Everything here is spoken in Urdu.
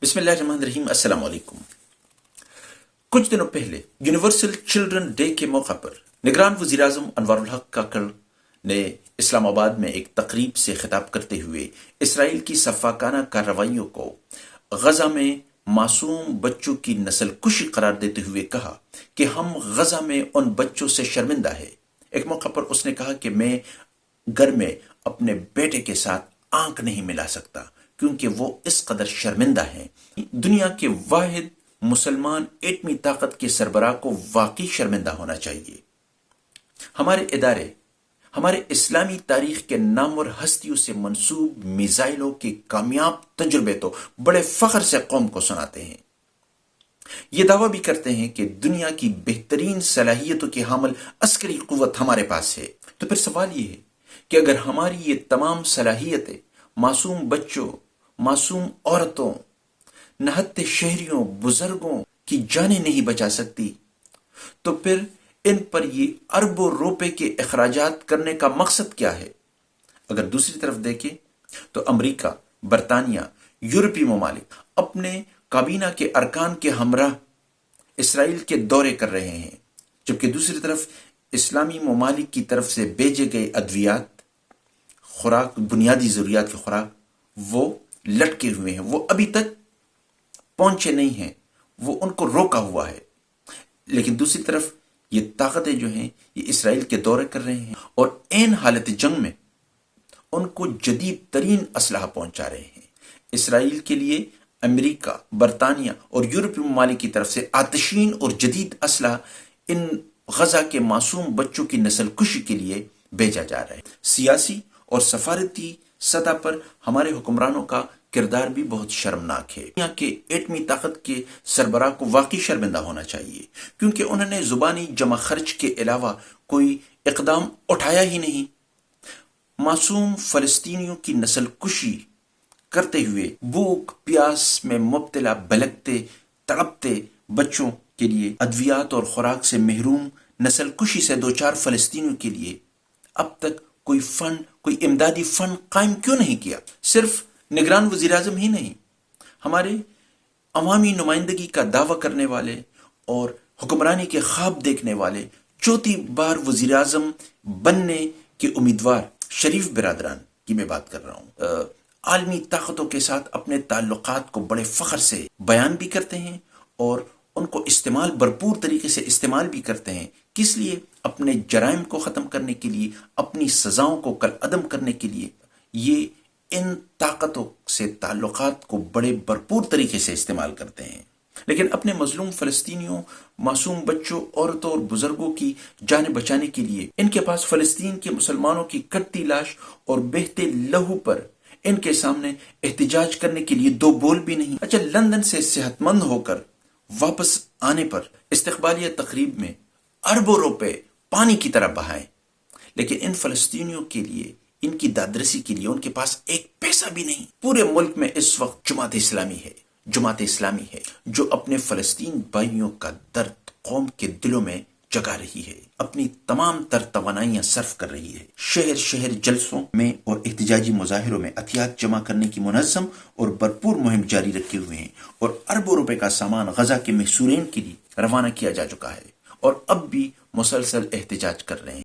بسم اللہ الرحمن الرحیم۔ السلام علیکم۔ کچھ دنوں پہلے یونیورسل چلڈرن ڈے کے موقع پر نگران وزیر اعظم انوار الحق کاکڑ نے اسلام آباد میں ایک تقریب سے خطاب کرتے ہوئے اسرائیل کی سفاکانہ کارروائیوں کو غزہ میں معصوم بچوں کی نسل کشی قرار دیتے ہوئے کہا کہ ہم غزہ میں ان بچوں سے شرمندہ ہیں۔ ایک موقع پر اس نے کہا کہ میں گھر میں اپنے بیٹے کے ساتھ آنکھ نہیں ملا سکتا کیونکہ وہ اس قدر شرمندہ ہیں۔ دنیا کے واحد مسلمان ایٹمی طاقت کے سربراہ کو واقعی شرمندہ ہونا چاہیے۔ ہمارے ادارے ہمارے اسلامی تاریخ کے نامور ہستیوں سے منسوب میزائلوں کے کامیاب تجربے تو بڑے فخر سے قوم کو سناتے ہیں۔ یہ دعویٰ بھی کرتے ہیں کہ دنیا کی بہترین صلاحیتوں کی حامل عسکری قوت ہمارے پاس ہے۔ تو پھر سوال یہ ہے کہ اگر ہماری یہ تمام صلاحیتیں معصوم بچوں، معصوم عورتوں، نہتے شہریوں، بزرگوں کی جانیں نہیں بچا سکتی، تو پھر ان پر یہ اربوں روپے کے اخراجات کرنے کا مقصد کیا ہے؟ اگر دوسری طرف دیکھیں تو امریکہ، برطانیہ، یورپی ممالک اپنے کابینہ کے ارکان کے ہمراہ اسرائیل کے دورے کر رہے ہیں، جبکہ دوسری طرف اسلامی ممالک کی طرف سے بھیجے گئے ادویات، خوراک، بنیادی ضروریات کی خوراک وہ لٹکے ہوئے ہیں، وہ ابھی تک پہنچے نہیں ہیں، وہ ان کو روکا ہوا ہے۔ لیکن دوسری طرف یہ طاقتیں جو ہیں یہ اسرائیل کے دورے کر رہے ہیں اور عین حالت جنگ میں ان کو جدید ترین اسلحہ پہنچا رہے ہیں۔ اسرائیل کے لیے امریکہ، برطانیہ اور یورپی ممالک کی طرف سے آتشین اور جدید اسلحہ ان غزہ کے معصوم بچوں کی نسل کشی کے لیے بھیجا جا رہا ہے۔ سیاسی اور سفارتی سطح پر ہمارے حکمرانوں کا کردار بھی بہت شرمناک ہے۔ دنیا کے ایٹمی طاقت کے سربراہ کو واقعی شرمندہ ہونا چاہیے کیونکہ انہوں نے زبانی جمع خرچ کے علاوہ کوئی اقدام اٹھایا ہی نہیں۔ معصوم فلسطینیوں کی نسل کشی کرتے ہوئے بھوک پیاس میں مبتلا بلکتے تڑپتے بچوں کے لیے ادویات اور خوراک سے محروم نسل کشی سے دوچار فلسطینیوں کے لیے اب تک کوئی فنڈ، کوئی امدادی فنڈ قائم کیوں نہیں کیا؟ صرف نگران وزیر اعظم ہی نہیں، ہمارے عوامی نمائندگی کا دعویٰ کرنے والے اور حکمرانی کے خواب دیکھنے والے چوتھی بار وزیر اعظم بننے کے امیدوار شریف برادران کی میں بات کر رہا ہوں، عالمی طاقتوں کے ساتھ اپنے تعلقات کو بڑے فخر سے بیان بھی کرتے ہیں اور ان کو بھرپور طریقے سے استعمال بھی کرتے ہیں۔ کس لیے؟ اپنے جرائم کو ختم کرنے کے لیے، اپنی سزاؤں کو کالعدم کرنے کے لیے۔ یہ ان طاقتوں سے تعلقات کو بڑے بھرپور طریقے سے استعمال کرتے ہیں، لیکن اپنے مظلوم فلسطینیوں، معصوم بچوں، عورتوں اور بزرگوں کی جانیں بچانے کے لیے ان کے پاس فلسطین کے مسلمانوں کی کٹتی لاش اور بہتے لہو پر ان کے سامنے احتجاج کرنے کے لیے دو بول بھی نہیں۔ اچھا، لندن سے صحت مند ہو کر واپس آنے پر استقبالیہ تقریب میں اربوں روپے پانی کی طرح بہائے، لیکن ان فلسطینیوں کے لیے، ان کی دادرسی کے لیے ان کے پاس ایک پیسہ بھی نہیں۔ پورے ملک میں اس وقت جماعت اسلامی ہے جو اپنے فلسطین بھائیوں کا درد قوم کے دلوں میں جگا رہی ہے، اپنی تمام تر توانائیاں صرف کر رہی ہے۔ شہر شہر جلسوں میں اور احتجاجی مظاہروں میں عطیات جمع کرنے کی منظم اور بھرپور مہم جاری رکھے ہوئے ہیں اور اربوں روپے کا سامان غزہ کے محصورین کے لیے روانہ کیا جا چکا ہے اور اب بھی مسلسل احتجاج کر رہے ہیں۔